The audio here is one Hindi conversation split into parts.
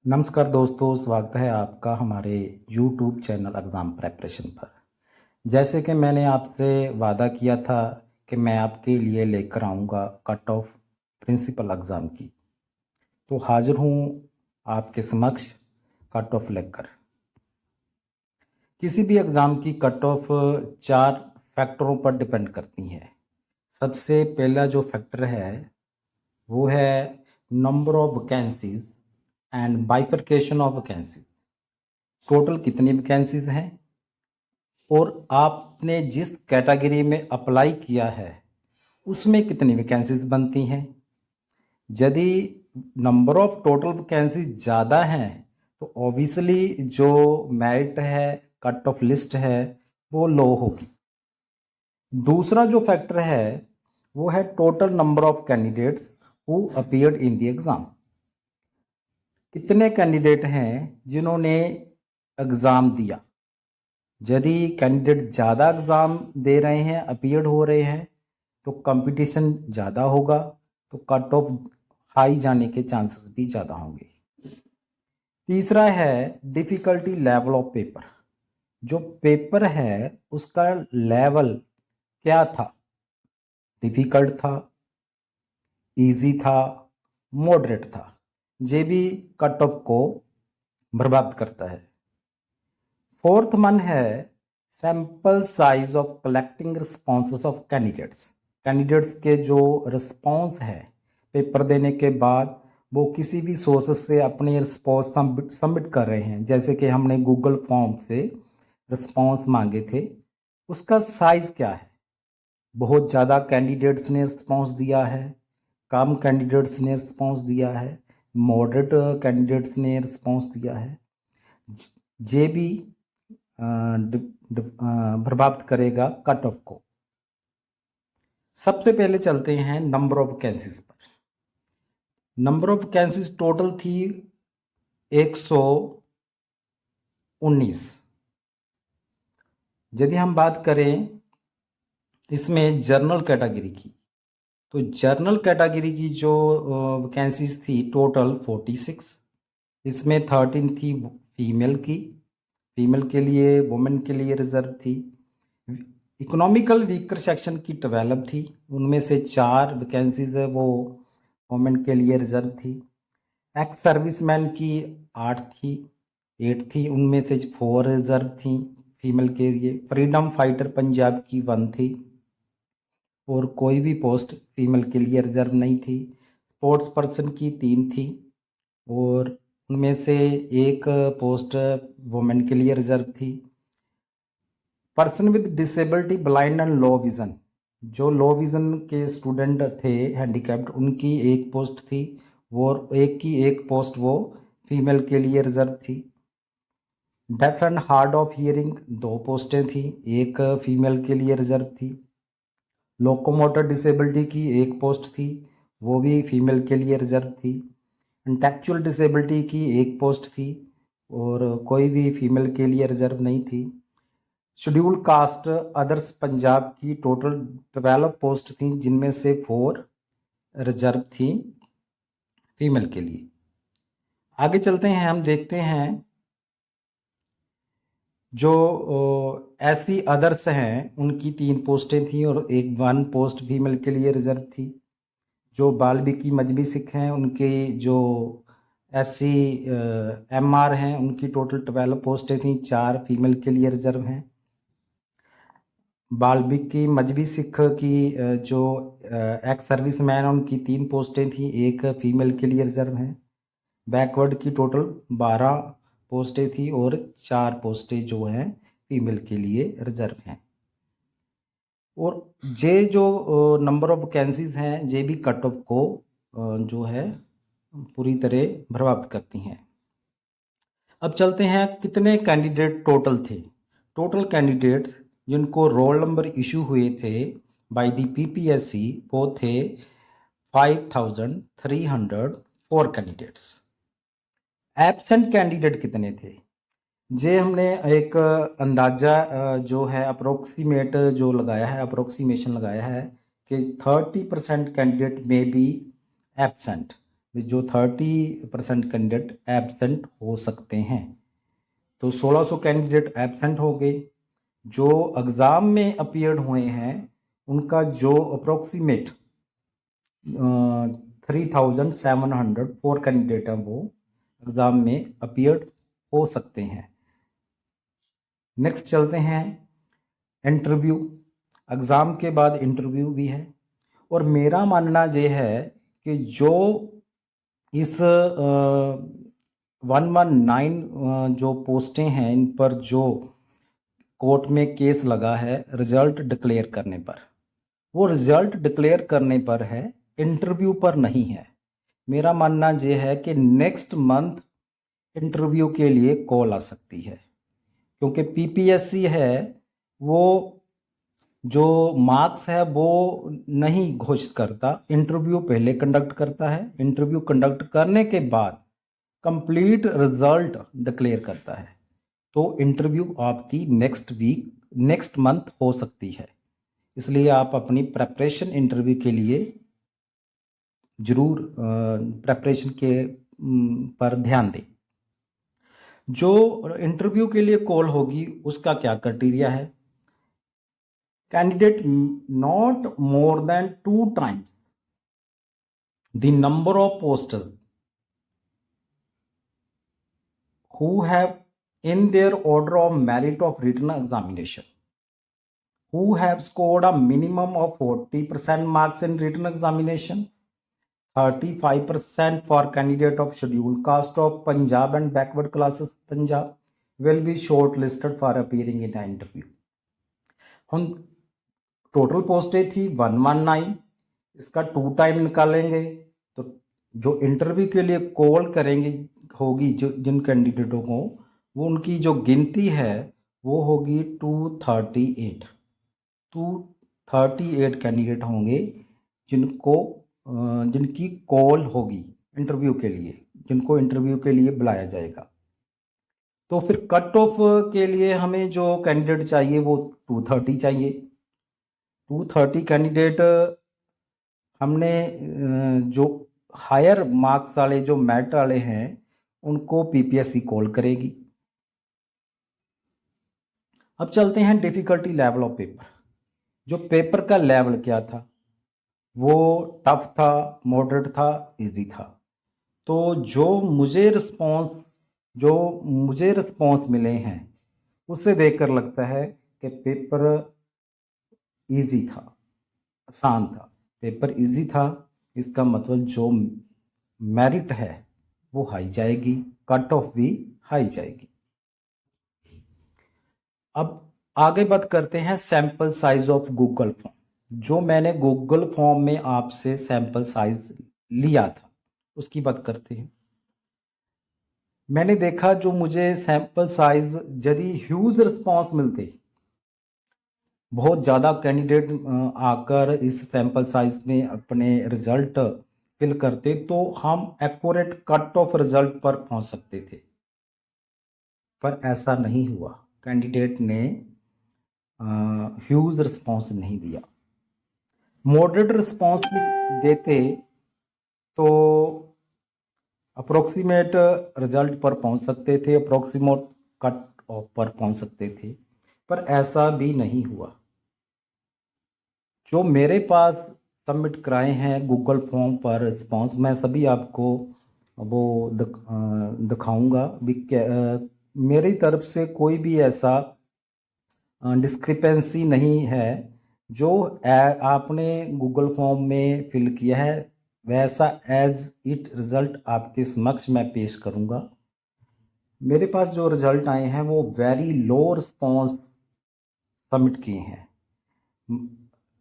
नमस्कार दोस्तों, स्वागत है आपका हमारे YouTube चैनल एग्ज़ाम प्रेपरेशन पर। जैसे कि मैंने आपसे वादा किया था कि मैं आपके लिए लेकर आऊँगा कट ऑफ प्रिंसिपल एग्ज़ाम की, तो हाज़िर हूँ आपके समक्ष कट ऑफ लेकर। किसी भी एग्ज़ाम की कट ऑफ 4 फैक्टरों पर डिपेंड करती है। सबसे पहला जो फैक्टर है वो है number of vacancies and bifurcation of vacancies. Total कितनी वैकेंसीज हैं और आपने जिस कैटेगरी में अप्लाई किया है उसमें कितनी वैकेंसीज बनती हैं। यदि नंबर ऑफ टोटल वैकेंसीज ज़्यादा हैं तो ऑब्वियसली जो मेरिट है, कट ऑफ लिस्ट है, वो लो होगी। दूसरा जो फैक्टर है वो है total number of candidates who appeared in the exam. कितने कैंडिडेट हैं जिन्होंने एग्ज़ाम दिया। यदि कैंडिडेट ज़्यादा एग्ज़ाम दे रहे हैं, अपीयर्ड हो रहे हैं, तो कंपटीशन ज़्यादा होगा, तो कट ऑफ हाई जाने के चांसेस भी ज़्यादा होंगे। तीसरा है डिफ़िकल्टी लेवल ऑफ पेपर। जो पेपर है उसका लेवल क्या था, डिफ़िकल्ट था, इजी था, मॉडरेट था, ये भी कट ऑफ को बर्बाद करता है। फोर्थ वन है sample size of collecting responses of candidates. Candidates के जो रिस्पॉन्स है पेपर देने के बाद, वो किसी भी सोर्सेस से अपने रिस्पॉन्स सबमिट कर रहे हैं। जैसे कि हमने गूगल फॉर्म से रिस्पॉन्स मांगे थे, उसका साइज़ क्या है। बहुत ज़्यादा कैंडिडेट्स ने रिस्पॉन्स दिया है, कम कैंडिडेट्स ने रिस्पॉन्स दिया है, मॉडरेट कैंडिडेट्स ने रिस्पॉन्स दिया है, ये भी बर्बाद करेगा कट ऑफ को। सबसे पहले चलते हैं नंबर ऑफ वैकेंसीज पर। नंबर ऑफ वैकेंसीज टोटल थी 119। यदि हम बात करें इसमें जर्नल कैटेगरी की, तो जर्नल कैटेगरी की जो वैकेंसीज थी टोटल 46। इसमें 13 थी फीमेल की, फीमेल के लिए, वुमेन के लिए रिजर्व थी। इकोनॉमिकल वीकर सेक्शन की 12 थी, उनमें से 4 वैकेंसीज है वो वुमेन के लिए रिजर्व थी। एक्स सर्विसमैन की 8 थी, उनमें से 4 रिजर्व थी फीमेल के लिए। फ्रीडम फाइटर पंजाब की 1 थी और कोई भी पोस्ट फीमेल के लिए रिजर्व नहीं थी। स्पोर्ट्स पर्सन की 3 थी और उनमें से 1 पोस्ट वुमेन के लिए रिजर्व थी। Person with disability, blind and low vision, जो लो विज़न के स्टूडेंट थे, हैंडीकैप्ड, उनकी 1 पोस्ट थी और एक पोस्ट वो फीमेल के लिए रिजर्व थी। Deaf and hard of hearing 2 पोस्टें थी, 1 फीमेल के लिए रिजर्व थी। लोकोमोटर डिसेबिलिटी की 1 पोस्ट थी, वो भी फीमेल के लिए रिजर्व थी। इंटेलेक्चुअल डिसेबिलिटी की 1 पोस्ट थी और कोई भी फीमेल के लिए रिजर्व नहीं थी। शेड्यूल कास्ट अदर्स पंजाब की टोटल 12 पोस्ट थी, जिनमें से 4 रिजर्व थी फीमेल के लिए। आगे चलते हैं, हम देखते हैं जो ऐसी अदर्स हैं उनकी 3 पोस्टें थी और 1 पोस्ट फीमेल के लिए रिजर्व थी। जो बाल्मीकि मजबी सिख हैं उनके जो SC MR हैं उनकी टोटल 12 पोस्टें थी, 4 फीमेल के लिए रिजर्व हैं। बाल्मीकि मजबी सिख की जो एक्स सर्विस मैन उनकी 3 पोस्टें थी, 1 फीमेल के लिए रिजर्व हैं। बैकवर्ड की टोटल 12 पोस्टें थी और 4 पोस्टें जो हैं फीमेल के लिए रिजर्व हैं। और ये जो नंबर ऑफ वैकेंसीज हैं ये भी कट ऑफ को जो है पूरी तरह बर्बाद करती हैं। अब चलते हैं कितने कैंडिडेट टोटल थे। टोटल कैंडिडेट जिनको रोल नंबर इशू हुए थे बाय द PPSC वो थे 5304 कैंडिडेट्स। एब्सेंट कैंडिडेट कितने थे, जे हमने एक अंदाज़ा जो है अप्रोक्सीमेट जो लगाया है, अप्रोक्सीमेशन लगाया है कि 30% कैंडिडेट में बी एब्सेंट, जो 30% कैंडिडेट एब्सेंट हो सकते हैं। तो 1600 कैंडिडेट एब्सेंट हो गए। जो एग्ज़ाम में अपीयर्ड हुए हैं उनका जो अप्रोक्सीमेट 3704 कैंडिडेट हैं वो एग्ज़ाम में अपीयर्ड हो सकते हैं। नेक्स्ट चलते हैं इंटरव्यू। एग्ज़ाम के बाद इंटरव्यू भी है, और मेरा मानना ये है कि जो इस 119 जो पोस्टें हैं इन पर जो कोर्ट में केस लगा है रिजल्ट डिक्लेयर करने पर, वो रिजल्ट डिक्लेयर करने पर है, इंटरव्यू पर नहीं है। मेरा मानना ये है कि नेक्स्ट मंथ इंटरव्यू के लिए कॉल आ सकती है, क्योंकि पीपीएससी है वो जो मार्क्स है वो नहीं घोषित करता, इंटरव्यू पहले कंडक्ट करता है। इंटरव्यू कंडक्ट करने के बाद कंप्लीट रिजल्ट डिक्लेयर करता है। तो इंटरव्यू आपकी नेक्स्ट मंथ हो सकती है। इसलिए आप अपनी प्रेपरेशन इंटरव्यू के लिए ज़रूर प्रेपरेशन के पर ध्यान दें। जो इंटरव्यू के लिए कॉल होगी उसका क्या क्राइटेरिया है? Candidate not more than 2 times the number of posters who have in their order of merit of written examination, who have scored a minimum of 40% marks in written examination, 35% for candidate of scheduled caste of Punjab and backward classes Punjab will be shortlisted for appearing in an interview. हम टोटल पोस्टें थी 119, इसका 2 टाइम निकालेंगे तो जो इंटरव्यू के लिए कॉल करेंगे होगी जो जिन कैंडिडेटों को, वो उनकी जो गिनती है वो होगी 238। 238 कैंडिडेट होंगे जिनको जिनकी कॉल होगी इंटरव्यू के लिए, जिनको इंटरव्यू के लिए बुलाया जाएगा। तो फिर कट ऑफ के लिए हमें जो कैंडिडेट चाहिए वो 230 चाहिए। 230 कैंडिडेट हमने जो हायर मार्क्स वाले जो मेरिट वाले हैं उनको पीपीएससी कॉल करेगी। अब चलते हैं डिफ़िकल्टी लेवल ऑफ पेपर। जो पेपर का लेवल क्या था, वो टफ था, मॉडरेट था, इजी था। तो जो मुझे रिस्पॉन्स मिले हैं उससे देखकर लगता है कि पेपर इजी था, आसान था। पेपर इजी था, इसका मतलब जो मेरिट है वो हाई जाएगी, कट ऑफ भी हाई जाएगी। अब आगे बात करते हैं sample size of Google form. जो मैंने गूगल फॉर्म में आपसे सैंपल साइज लिया था उसकी बात करते हैं। मैंने देखा जो मुझे सैंपल साइज यदि ह्यूज रिस्पॉन्स मिलते, बहुत ज़्यादा कैंडिडेट आकर इस सैंपल साइज में अपने रिजल्ट फिल करते तो हम एक्यूरेट कट ऑफ रिजल्ट पर पहुंच सकते थे, पर ऐसा नहीं हुआ। कैंडिडेट ने ह्यूज रिस्पॉन्स नहीं दिया। मॉडरेट रिस्पॉन्स देते तो अप्रोक्सीमेट रिजल्ट पर पहुंच सकते थे, अप्रोक्सीमेट कट ऑफ पर पहुंच सकते थे, पर ऐसा भी नहीं हुआ। जो मेरे पास सबमिट कराए हैं गूगल फॉर्म पर रिस्पॉन्स, मैं सभी आपको वो दिखाऊंगा भी। मेरी तरफ से कोई भी ऐसा डिस्क्रिपेंसी नहीं है। जो आपने गूगल फॉर्म में फिल किया है वैसा एज इट रिज़ल्ट आपके समक्ष मैं पेश करूंगा। मेरे पास जो रिज़ल्ट आए हैं वो वेरी लो रिस्पॉन्स सबमिट किए हैं।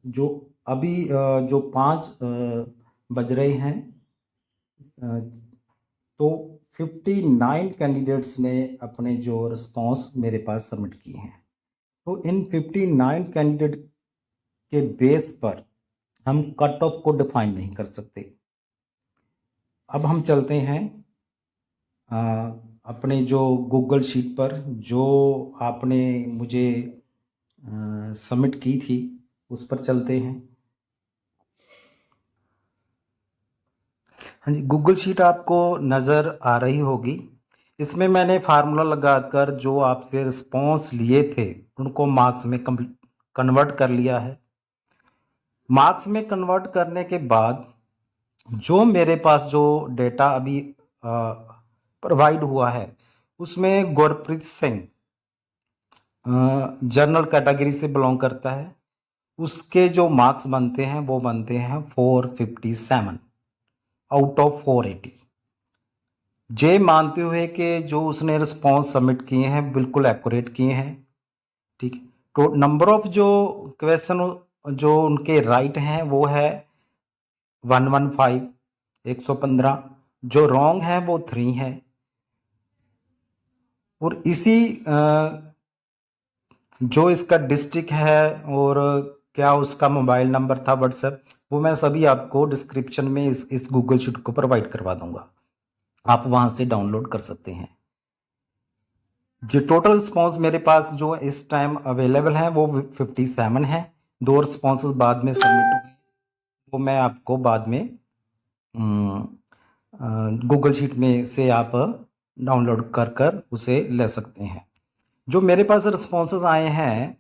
जो अभी जो 5 बज रहे हैं, तो 59 कैंडिडेट्स ने अपने जो रिस्पॉन्स मेरे पास सबमिट किए हैं। तो इन 59 कैंडिडेट के बेस पर हम कट ऑफ को डिफाइन नहीं कर सकते। अब हम चलते हैं अपने जो गूगल शीट पर जो आपने मुझे सबमिट की थी उस पर चलते हैं। हाँ जी, गूगल शीट आपको नज़र आ रही होगी। इसमें मैंने फार्मूला लगाकर जो आपसे रिस्पॉन्स लिए थे उनको मार्क्स में कन्वर्ट कर लिया है। मार्क्स में कन्वर्ट करने के बाद जो मेरे पास जो डेटा अभी प्रोवाइड हुआ है उसमें गुरप्रीत सिंह जनरल कैटेगरी से बिलोंग करता है। उसके जो मार्क्स बनते हैं वो बनते हैं 457 आउट ऑफ 480। जे मानते हुए कि जो उसने रिस्पॉन्स सबमिट किए हैं बिल्कुल एक्यूरेट किए हैं। ठीक है, तो नंबर ऑफ जो क्वेश्चन जो उनके राइट हैं वो है 115 115। जो रॉन्ग है वो 3 है। और इसी जो इसका डिस्ट्रिक्ट है और क्या उसका मोबाइल नंबर था व्हाट्सएप, वो मैं सभी आपको डिस्क्रिप्शन में इस गूगल शीट को प्रोवाइड करवा दूंगा। आप वहां से डाउनलोड कर सकते हैं। जो टोटल रिस्पॉन्स मेरे पास जो इस टाइम अवेलेबल है वो 57 है। 2 रिस्पॉन्सेस बाद में सबमिट हुए, वो मैं आपको बाद में गूगल शीट में से आप डाउनलोड कर कर उसे ले सकते हैं। जो मेरे पास रिस्पॉन्सेस आए हैं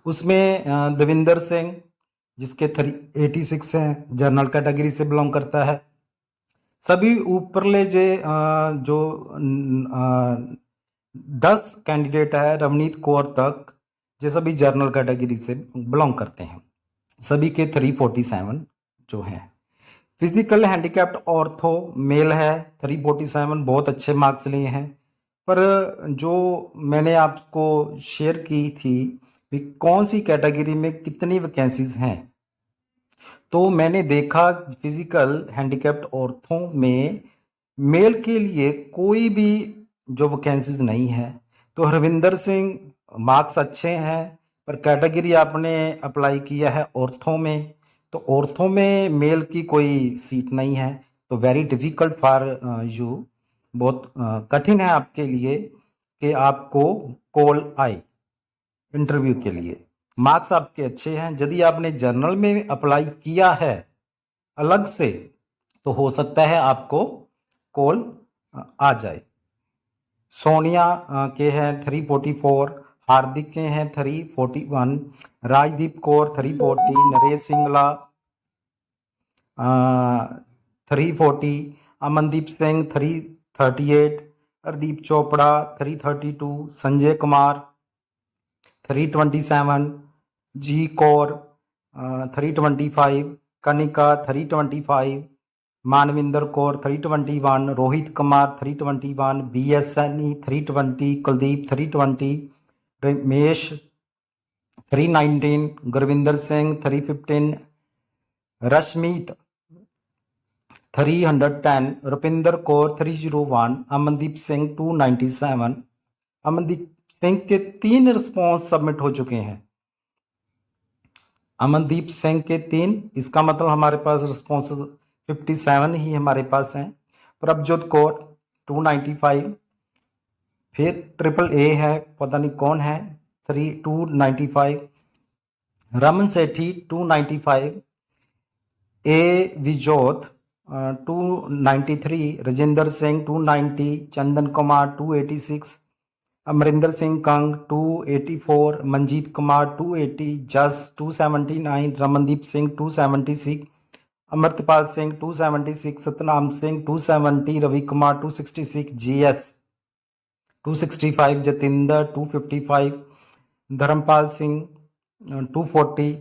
उसमें देविंदर सिंह जिसके 386 हैं, जनरल कैटेगरी से बिलोंग करता है। सभी ऊपरले जो 10 कैंडिडेट है रवनीत कौर तक, ये सभी जनरल कैटेगरी से बिलोंग करते हैं। सभी के 347 जो हैं। फिजिकल हैंडीकैप्ड ऑर्थो मेल है 347, बहुत अच्छे मार्क्स लिए हैं। पर जो मैंने आपको शेयर की थी कि कौन सी कैटेगरी में कितनी वैकेंसीज हैं, तो मैंने देखा फिजिकल हैंडीकैप्ड औरतों में मेल के लिए कोई भी जो वैकेंसीज नहीं है। तो हरविंदर सिंह मार्क्स अच्छे हैं पर कैटेगरी आपने अप्लाई किया है औरतों में, तो औरतों में मेल की कोई सीट नहीं है। तो वेरी डिफिकल्ट फॉर यू, बहुत कठिन है आपके लिए कि आपको कॉल आए इंटरव्यू के लिए। मार्क्स आपके अच्छे हैं। यदि आपने जर्नल में अप्लाई किया है अलग से तो हो सकता है आपको कॉल आ जाए। सोनिया के हैं 344, हार्दिक के हैं 341, राजदीप कौर 340, नरेश सिंगला 340, अमनदीप सिंह 338, हरदीप चोपड़ा 332, संजय कुमार 327, जी कौर 325, कनिका 325, मानविंदर कौर 321, रोहित कुमार 321, बी एस सैनी 320, कुलदीप 320, रमेश 319, गुरविंदर सिंह 315, रश्मीत 310, रुपिंदर कौर 301, अमनदीप सिंह 297। अमनदीप सिंह के 3 रिस्पॉन्स सबमिट हो चुके हैं। अमनदीप सिंह के 3, इसका मतलब हमारे पास रिस्पॉन्सेज 57 ही हमारे पास हैं। प्रभजोत कौर 295, फिर ट्रिपल ए है, पता नहीं कौन है, 295, रमन सेठी 295, ए विजोत 293, Rajendra Singh 290, Chandan Kumar 286, Amarinder Singh Kang 284, Manjeet Kumar 280, Jas 279, Ramandeep Singh 276, Amritpal Singh 276, Satnam Singh 270, Ravi Kumar 266, GS 265, Jatinder 255, Dharampal Singh 240,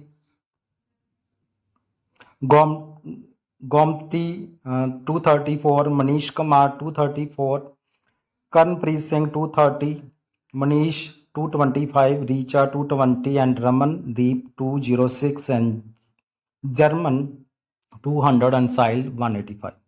Gomti 234, Manish Kumar 234, Karanpreet Singh 230, Manish 225, Richa 220 and Ramandeep 206 and German 200 and Sahil 185।